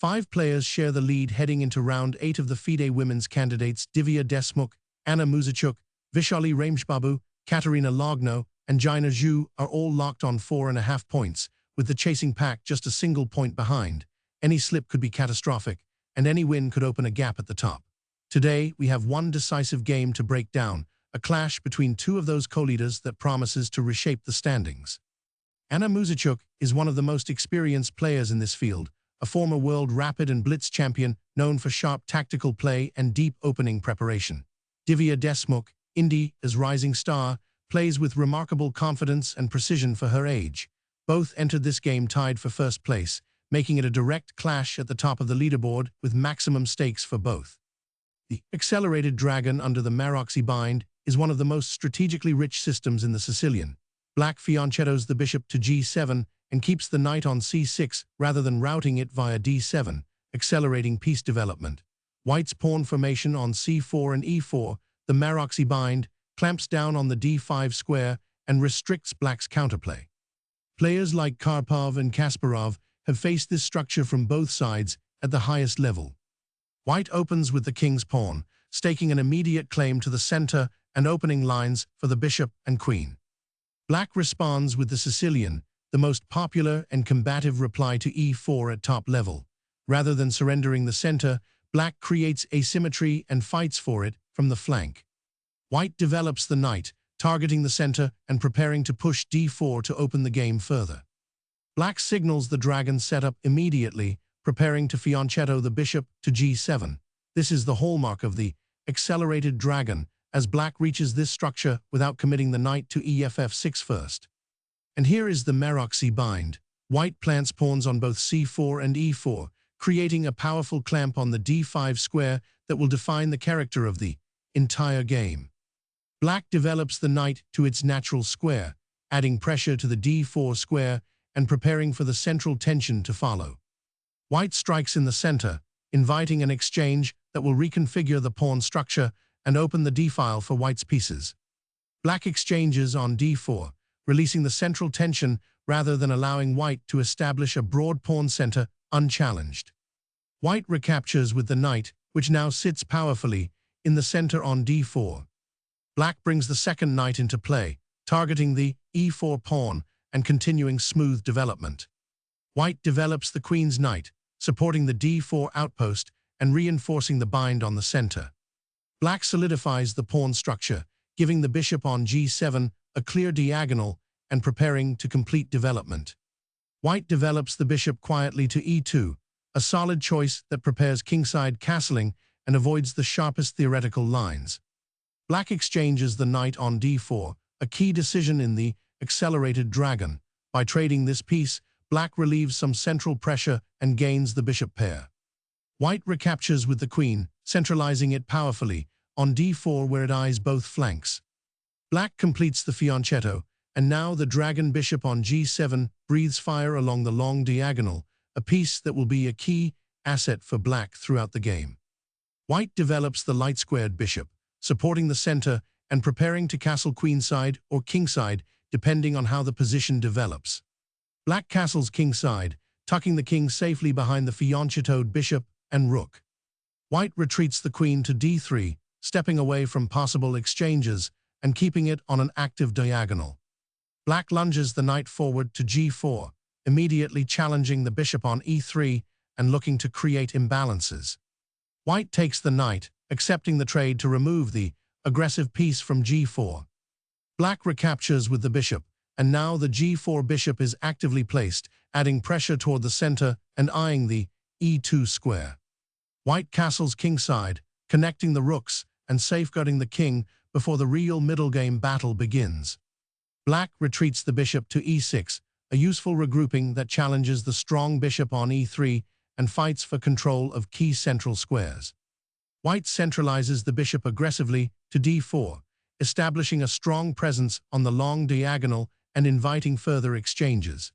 5 players share the lead heading into round 8 of the FIDE women's candidates. Divya Deshmukh, Anna Muzychuk, Vishali Rameshbabu, Katerina Logno, and Jaina Zhu are all locked on 4.5 points, with the chasing pack just a single point behind. Any slip could be catastrophic, and any win could open a gap at the top. Today, we have one decisive game to break down, a clash between two of those co-leaders that promises to reshape the standings. Anna Muzychuk is one of the most experienced players in this field, a former world rapid and blitz champion known for sharp tactical play and deep opening preparation. Divya Deshmukh, India's rising star, plays with remarkable confidence and precision for her age. Both entered this game tied for first place, making it a direct clash at the top of the leaderboard with maximum stakes for both. The accelerated dragon under the Maroxy bind is one of the most strategically rich systems in the Sicilian. Black fianchettos the bishop to g7 and keeps the knight on c6 rather than routing it via d7, accelerating piece development. White's pawn formation on c4 and e4, the Maroxy bind, clamps down on the d5 square and restricts black's counterplay. Players like Karpov and Kasparov have faced this structure from both sides at the highest level. White opens with the king's pawn, staking an immediate claim to the center and opening lines for the bishop and queen. Black responds with the Sicilian, the most popular and combative reply to e4 at top level. Rather than surrendering the center, black creates asymmetry and fights for it from the flank. White develops the knight, targeting the center and preparing to push d4 to open the game further. Black signals the dragon setup immediately, preparing to fianchetto the bishop to g7. This is the hallmark of the accelerated dragon, as black reaches this structure without committing the knight to eff6 first. And here is the Maroxy bind. White plants pawns on both c4 and e4, creating a powerful clamp on the d5 square that will define the character of the entire game. Black develops the knight to its natural square, adding pressure to the d4 square and preparing for the central tension to follow. White strikes in the center, inviting an exchange that will reconfigure the pawn structure and open the d-file for White's pieces. Black exchanges on d4, releasing the central tension rather than allowing White to establish a broad pawn center unchallenged. White recaptures with the knight, which now sits powerfully in the center on d4. Black brings the second knight into play, targeting the e4 pawn and continuing smooth development. White develops the queen's knight, supporting the d4 outpost and reinforcing the bind on the center. Black solidifies the pawn structure, giving the bishop on g7 a clear diagonal and preparing to complete development. White develops the bishop quietly to e2, a solid choice that prepares kingside castling and avoids the sharpest theoretical lines. Black exchanges the knight on d4, a key decision in the accelerated dragon. By trading this piece, black relieves some central pressure and gains the bishop pair. White recaptures with the queen, centralizing it powerfully, on d4 where it eyes both flanks. Black completes the fianchetto, and now the dragon bishop on g7 breathes fire along the long diagonal, a piece that will be a key asset for black throughout the game. White develops the light-squared bishop, supporting the center and preparing to castle queenside or kingside, depending on how the position develops. Black castles kingside, tucking the king safely behind the fianchettoed bishop and rook. White retreats the queen to d3, stepping away from possible exchanges and keeping it on an active diagonal. Black lunges the knight forward to g4, immediately challenging the bishop on e3 and looking to create imbalances. White takes the knight, accepting the trade to remove the aggressive piece from g4. Black recaptures with the bishop, and now the g4 bishop is actively placed, adding pressure toward the center and eyeing the e2 square. White castles kingside, connecting the rooks and safeguarding the king before the real middle game battle begins. Black retreats the bishop to e6, a useful regrouping that challenges the strong bishop on e3 and fights for control of key central squares. White centralizes the bishop aggressively to d4, establishing a strong presence on the long diagonal and inviting further exchanges.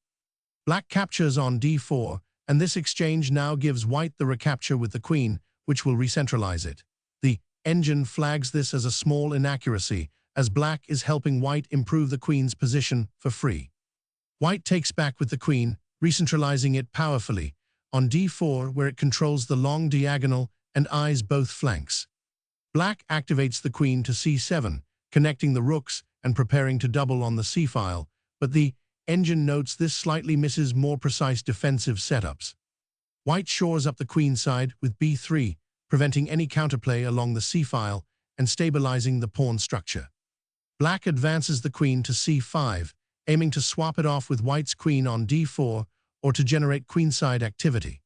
Black captures on d4, and this exchange now gives White the recapture with the queen, which will recentralize it. The engine flags this as a small inaccuracy, as Black is helping White improve the queen's position for free. White takes back with the queen, recentralizing it powerfully, on d4 where it controls the long diagonal and eyes both flanks. Black activates the queen to c7, connecting the rooks and preparing to double on the c-file, but the engine notes this slightly misses more precise defensive setups. White shores up the queen side with b3, preventing any counterplay along the c-file and stabilizing the pawn structure. Black advances the queen to c5, aiming to swap it off with white's queen on d4 or to generate queenside activity.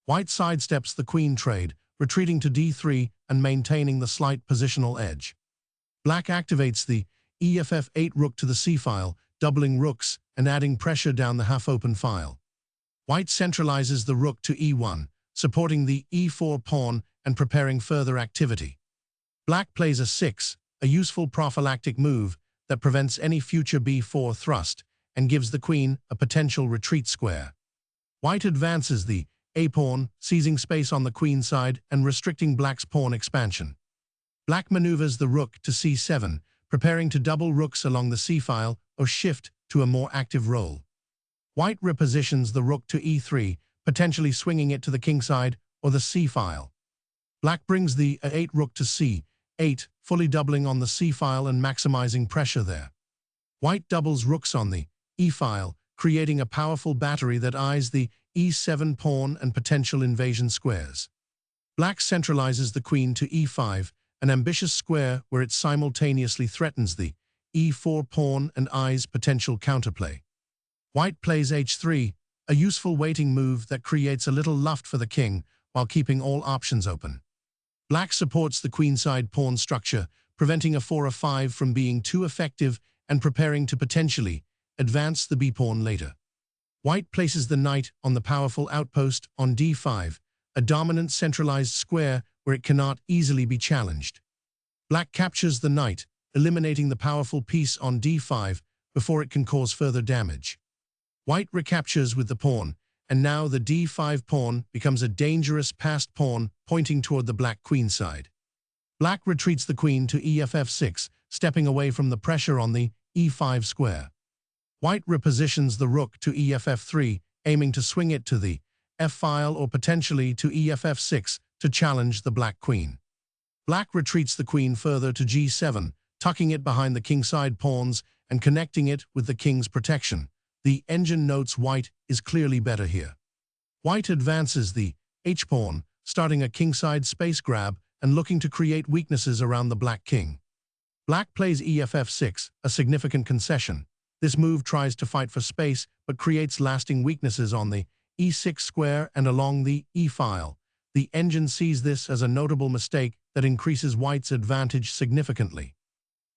White sidesteps the queen trade, retreating to d3 and maintaining the slight positional edge. Black activates the EFF8 rook to the c-file, doubling rooks and adding pressure down the half-open file. White centralizes the rook to e1, supporting the e4 pawn and preparing further activity. Black plays a 6, a useful prophylactic move that prevents any future b4 thrust and gives the queen a potential retreat square. White advances the a-pawn, seizing space on the queen side and restricting black's pawn expansion. Black maneuvers the rook to c7, preparing to double rooks along the c-file or shift to a more active role. White repositions the rook to e3, potentially swinging it to the kingside or the c-file. Black brings the a8 rook to c8, fully doubling on the c-file and maximizing pressure there. White doubles rooks on the e-file, creating a powerful battery that eyes the e7 pawn and potential invasion squares. Black centralizes the queen to e5, an ambitious square where it simultaneously threatens the e4 pawn and eyes potential counterplay. White plays h3, a useful waiting move that creates a little luft for the king while keeping all options open. Black supports the queenside pawn structure, preventing a 4 or 5 from being too effective and preparing to potentially advance the b-pawn later. White places the knight on the powerful outpost on d5, a dominant centralized square where it cannot easily be challenged. Black captures the knight, eliminating the powerful piece on d5 before it can cause further damage. White recaptures with the pawn, and now the d5 pawn becomes a dangerous passed pawn pointing toward the black queen side. Black retreats the queen to EFF6, stepping away from the pressure on the e5 square. White repositions the rook to EFF3, aiming to swing it to the f-file or potentially to EFF6 to challenge the black queen. Black retreats the queen further to g7, tucking it behind the kingside pawns and connecting it with the king's protection. The engine notes white is clearly better here. White advances the h-pawn, starting a kingside space grab and looking to create weaknesses around the black king. Black plays EFF6, a significant concession. This move tries to fight for space but creates lasting weaknesses on the e6 square and along the e-file. The engine sees this as a notable mistake that increases white's advantage significantly.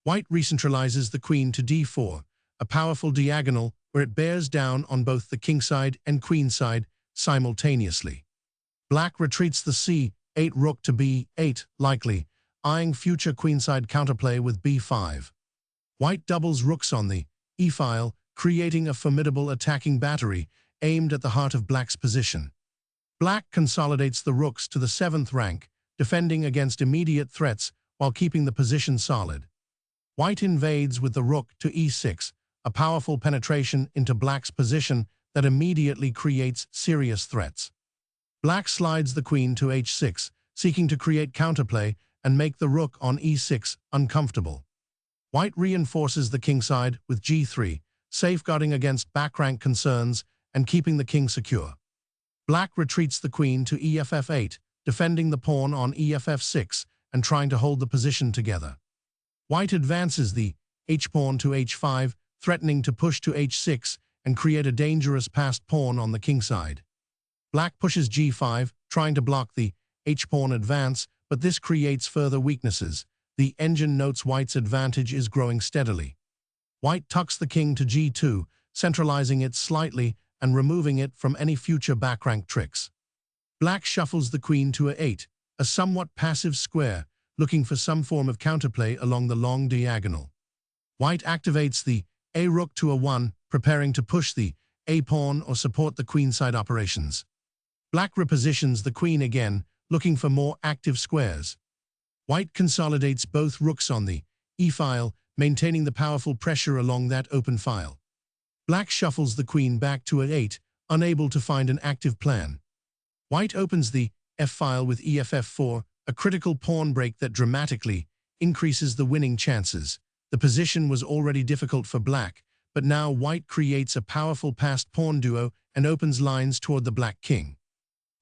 White recentralizes the queen to d4, a powerful diagonal where it bears down on both the kingside and queenside simultaneously. Black retreats the c8 rook to b8, likely, eyeing future queenside counterplay with b5. White doubles rooks on the e-file, creating a formidable attacking battery aimed at the heart of black's position. Black consolidates the rooks to the 7th rank, defending against immediate threats while keeping the position solid. White invades with the rook to e6, a powerful penetration into black's position that immediately creates serious threats. Black slides the queen to h6, seeking to create counterplay and make the rook on e6 uncomfortable. White reinforces the kingside with g3, safeguarding against backrank concerns and keeping the king secure. Black retreats the queen to EFF8, defending the pawn on EFF6 and trying to hold the position together. White advances the h-pawn to h5, threatening to push to h6 and create a dangerous passed pawn on the kingside. Black pushes g5, trying to block the h-pawn advance, but this creates further weaknesses. The engine notes white's advantage is growing steadily. White tucks the king to g2, centralizing it slightly and removing it from any future backrank tricks. Black shuffles the queen to a8, a somewhat passive square, looking for some form of counterplay along the long diagonal. White activates the a-rook to a1, preparing to push the a-pawn or support the queenside operations. Black repositions the queen again, looking for more active squares. White consolidates both rooks on the e-file, maintaining the powerful pressure along that open file. Black shuffles the queen back to a8, unable to find an active plan. White opens the F-file with EFF4, a critical pawn break that dramatically increases the winning chances. The position was already difficult for black, but now white creates a powerful passed pawn duo and opens lines toward the black king.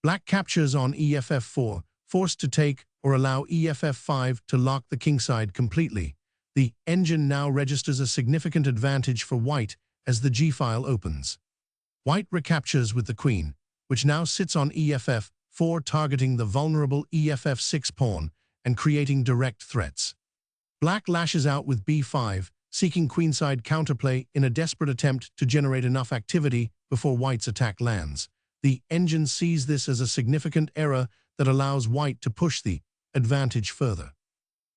Black captures on EFF4, forced to take or allow EFF5 to lock the kingside completely. The engine now registers a significant advantage for white as the G-file opens. White recaptures with the queen, which now sits on EFF4, targeting the vulnerable EFF6 pawn and creating direct threats. Black lashes out with B5, seeking queenside counterplay in a desperate attempt to generate enough activity before white's attack lands. The engine sees this as a significant error that allows white to push the advantage further.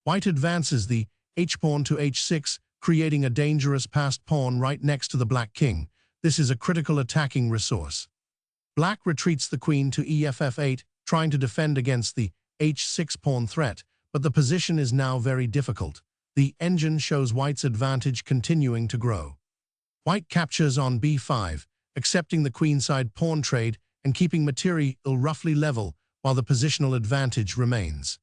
White advances the H-pawn to H6, creating a dangerous passed pawn right next to the black king. This is a critical attacking resource. Black retreats the queen to EFF8, trying to defend against the H6 pawn threat, but the position is now very difficult. The engine shows white's advantage continuing to grow. White captures on B5, accepting the queenside pawn trade and keeping material roughly level while the positional advantage remains.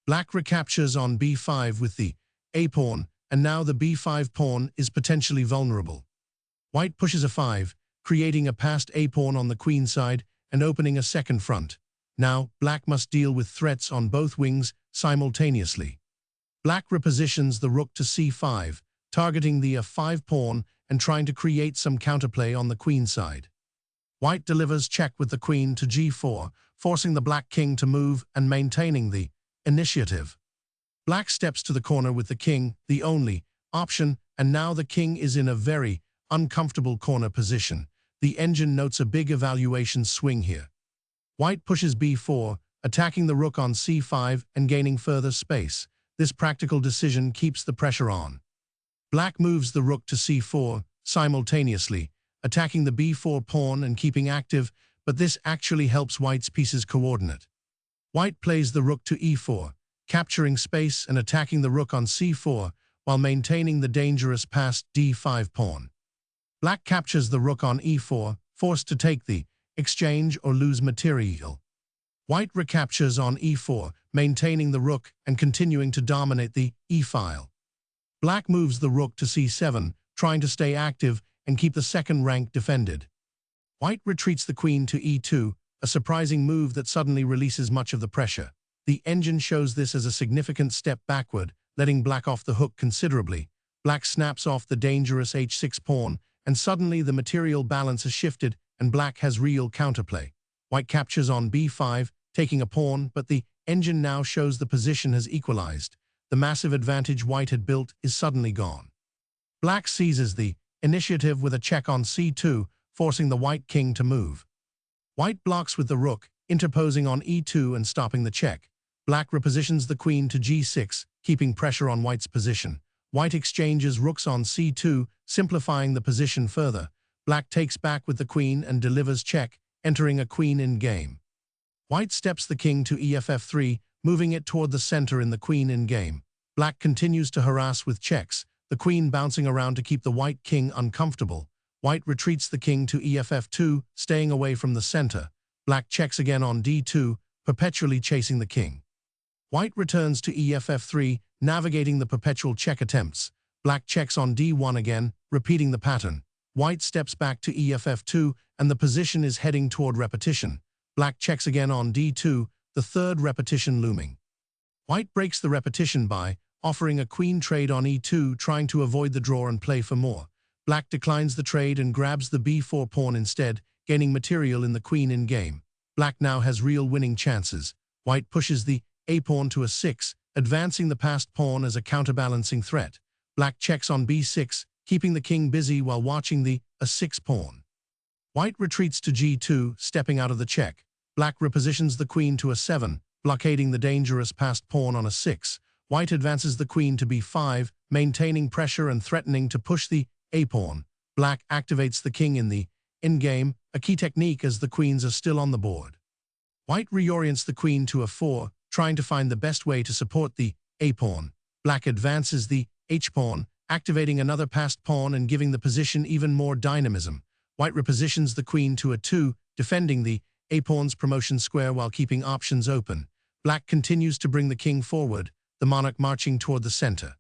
Black recaptures on B5 with the A-pawn, and now the B5 pawn is potentially vulnerable. White pushes a 5, creating a passed A-pawn on the queenside and opening a second front. Now, black must deal with threats on both wings simultaneously. Black repositions the rook to C5, targeting the A5 pawn and trying to create some counterplay on the queenside. White delivers check with the queen to G4, forcing the black king to move and maintaining the initiative. Black steps to the corner with the king, the only option, and now the king is in a very uncomfortable corner position. The engine notes a big evaluation swing here. White pushes B4, attacking the rook on C5 and gaining further space. This practical decision keeps the pressure on. Black moves the rook to C4, simultaneously, attacking the B4 pawn and keeping active, but this actually helps white's pieces coordinate. White plays the rook to E4, capturing space and attacking the rook on C4 while maintaining the dangerous passed D5 pawn. Black captures the rook on E4, forced to take the exchange or lose material. White recaptures on E4, maintaining the rook and continuing to dominate the E-file. Black moves the rook to C7, trying to stay active and keep the second rank defended. White retreats the queen to E2, a surprising move that suddenly releases much of the pressure. The engine shows this as a significant step backward, letting black off the hook considerably. Black snaps off the dangerous H6 pawn, and suddenly the material balance has shifted and black has real counterplay. White captures on B5, taking a pawn, but the engine now shows the position has equalized. The massive advantage white had built is suddenly gone. Black seizes the initiative with a check on C2, forcing the white king to move. White blocks with the rook, interposing on E2 and stopping the check. Black repositions the queen to G6, keeping pressure on white's position. White exchanges rooks on C2, simplifying the position further. Black takes back with the queen and delivers check, entering a queen in game. White steps the king to EFF3, moving it toward the center in the queen in game. Black continues to harass with checks, the queen bouncing around to keep the white king uncomfortable. White retreats the king to EFF2, staying away from the center. Black checks again on D2, perpetually chasing the king. White returns to EFF3, navigating the perpetual check attempts. Black checks on D1 again, repeating the pattern. White steps back to EFF2, and the position is heading toward repetition. Black checks again on D2, the third repetition looming. White breaks the repetition by offering a queen trade on E2, trying to avoid the draw and play for more. Black declines the trade and grabs the B4 pawn instead, gaining material in the queen in game. Black now has real winning chances. White pushes the A-pawn to A6, advancing the passed pawn as a counterbalancing threat. Black checks on B6, keeping the king busy while watching the A6 pawn. White retreats to G2, stepping out of the check. Black repositions the queen to A7, blockading the dangerous passed pawn on A6. White advances the queen to B5, maintaining pressure and threatening to push the A-pawn. Black activates the king in the endgame, a key technique as the queens are still on the board. White reorients the queen to A4, trying to find the best way to support the A-pawn. Black advances the H-pawn, activating another passed pawn and giving the position even more dynamism. White repositions the queen to A2, defending the a-pawn's promotion square while keeping options open. Black continues to bring the king forward, the monarch marching toward the center.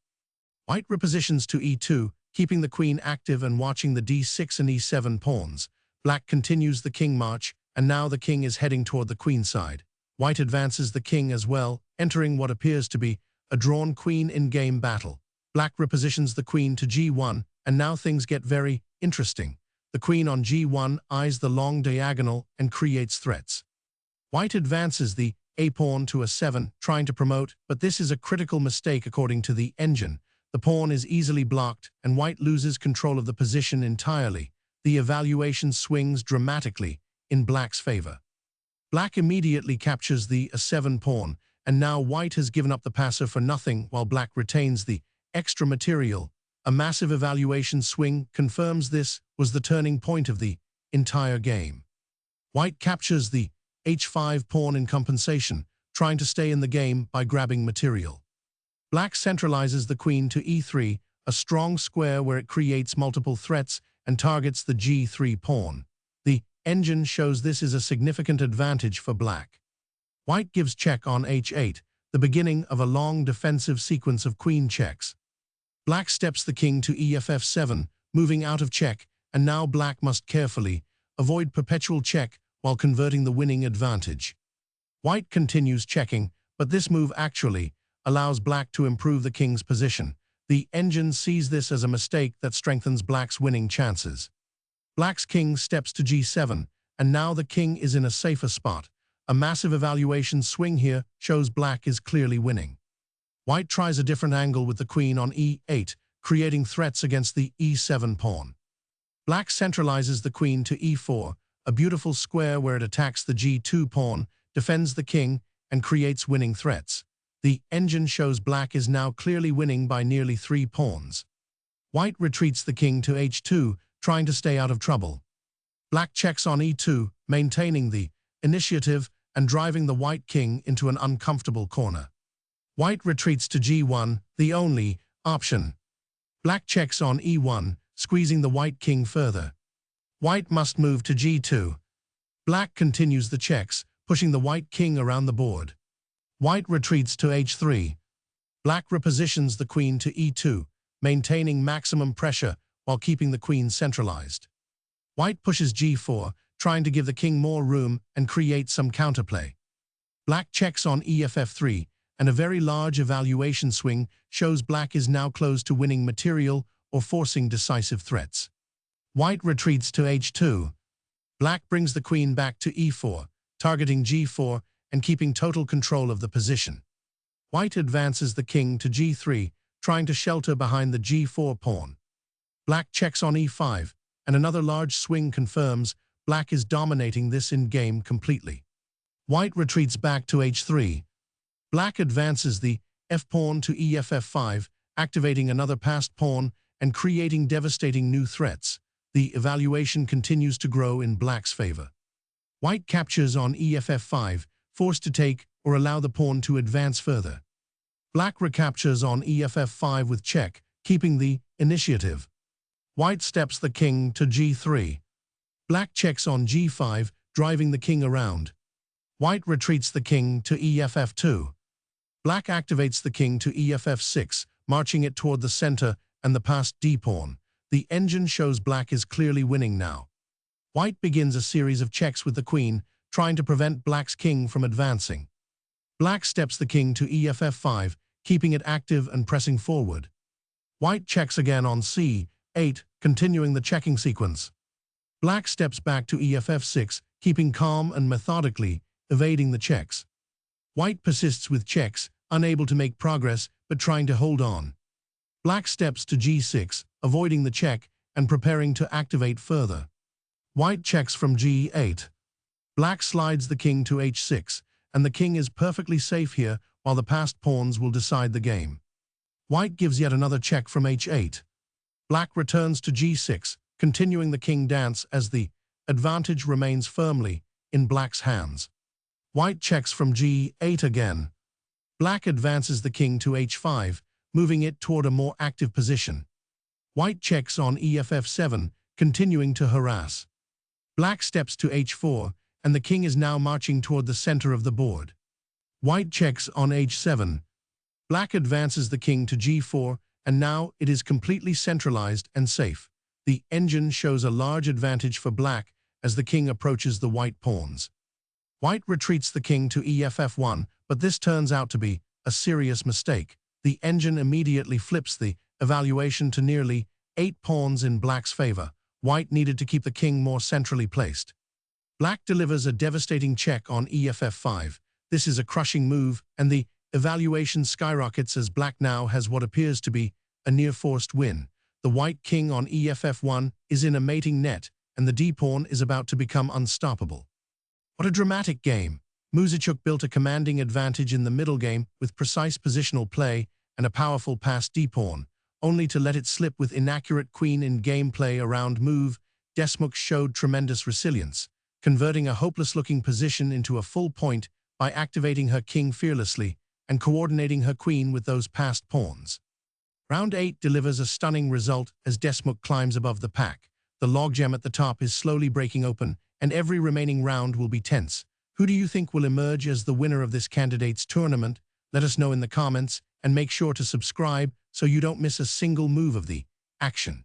White repositions to e2, keeping the queen active and watching the d6 and e7 pawns. Black continues the king march, and now the king is heading toward the queen side. White advances the king as well, entering what appears to be a drawn queen in-game battle. Black repositions the queen to g1, and now things get very interesting. The queen on g1 eyes the long diagonal and creates threats. White advances the a-pawn to a7, trying to promote, but this is a critical mistake according to the engine. The pawn is easily blocked, and white loses control of the position entirely. The evaluation swings dramatically in black's favor. Black immediately captures the a7 pawn, and now white has given up the passer for nothing while black retains the extra material. A massive evaluation swing confirms this was the turning point of the entire game. White captures the h5 pawn in compensation, trying to stay in the game by grabbing material. Black centralizes the queen to e3, a strong square where it creates multiple threats and targets the g3 pawn. The engine shows this is a significant advantage for black. White gives check on h8, the beginning of a long defensive sequence of queen checks. Black steps the king to eff7, moving out of check, and now black must carefully avoid perpetual check while converting the winning advantage. White continues checking, but this move actually allows black to improve the king's position. The engine sees this as a mistake that strengthens black's winning chances. Black's king steps to g7, and now the king is in a safer spot. A massive evaluation swing here shows black is clearly winning. White tries a different angle with the queen on e8, creating threats against the e7 pawn. Black centralizes the queen to e4, a beautiful square where it attacks the g2 pawn, defends the king, and creates winning threats. The engine shows black is now clearly winning by nearly 3 pawns. White retreats the king to h2, trying to stay out of trouble. Black checks on e2, maintaining the initiative and driving the white king into an uncomfortable corner. White retreats to g1, the only option. Black checks on e1, squeezing the white king further. White must move to g2. Black continues the checks, pushing the white king around the board. White retreats to h3. Black repositions the queen to e2, maintaining maximum pressure while keeping the queen centralized. White pushes g4, trying to give the king more room and create some counterplay. Black checks on eff3, and a very large evaluation swing shows black is now close to winning material or forcing decisive threats. White retreats to h2. Black brings the queen back to e4, targeting g4 and keeping total control of the position. White advances the king to g3, trying to shelter behind the g4 pawn. Black checks on e5, and another large swing confirms black is dominating this in-game completely. White retreats back to h3. Black advances the f-pawn to eff5, activating another passed pawn and creating devastating new threats. The evaluation continues to grow in black's favor. White captures on eff5, forced to take or allow the pawn to advance further. Black recaptures on eff5 with check, keeping the initiative. White steps the king to g3. Black checks on g5, driving the king around. White retreats the king to eff2. Black activates the king to eff6, marching it toward the center and the passed d-pawn. The engine shows black is clearly winning now. White begins a series of checks with the queen, trying to prevent black's king from advancing. Black steps the king to eff5, keeping it active and pressing forward. White checks again on c8, continuing the checking sequence. Black steps back to eff6, keeping calm and methodically evading the checks. White persists with checks, unable to make progress but trying to hold on. Black steps to g6, avoiding the check and preparing to activate further. White checks from g8. Black slides the king to h6, and the king is perfectly safe here while the passed pawns will decide the game. White gives yet another check from h8. Black returns to g6, continuing the king dance as the advantage remains firmly in black's hands. White checks from g8 again. Black advances the king to h5, moving it toward a more active position. White checks on eff7, continuing to harass. Black steps to h4, and the king is now marching toward the center of the board. White checks on h7. Black advances the king to g4, and now it is completely centralized and safe. The engine shows a large advantage for black as the king approaches the white pawns. White retreats the king to ef1, but this turns out to be a serious mistake. The engine immediately flips the evaluation to nearly 8 pawns in black's favor. White needed to keep the king more centrally placed. Black delivers a devastating check on ef5. This is a crushing move, and the evaluation skyrockets as black now has what appears to be a near-forced win. The white king on ef1 is in a mating net, and the d-pawn is about to become unstoppable. What a dramatic game! Muzychuk built a commanding advantage in the middle game with precise positional play and a powerful passed d-pawn, only to let it slip with inaccurate queen in gameplay around move. Deshmukh showed tremendous resilience, converting a hopeless-looking position into a full point by activating her king fearlessly and coordinating her queen with those passed pawns. Round 8 delivers a stunning result as Deshmukh climbs above the pack. The logjam at the top is slowly breaking open, and every remaining round will be tense. Who do you think will emerge as the winner of this candidates tournament? Let us know in the comments, and make sure to subscribe so you don't miss a single move of the action.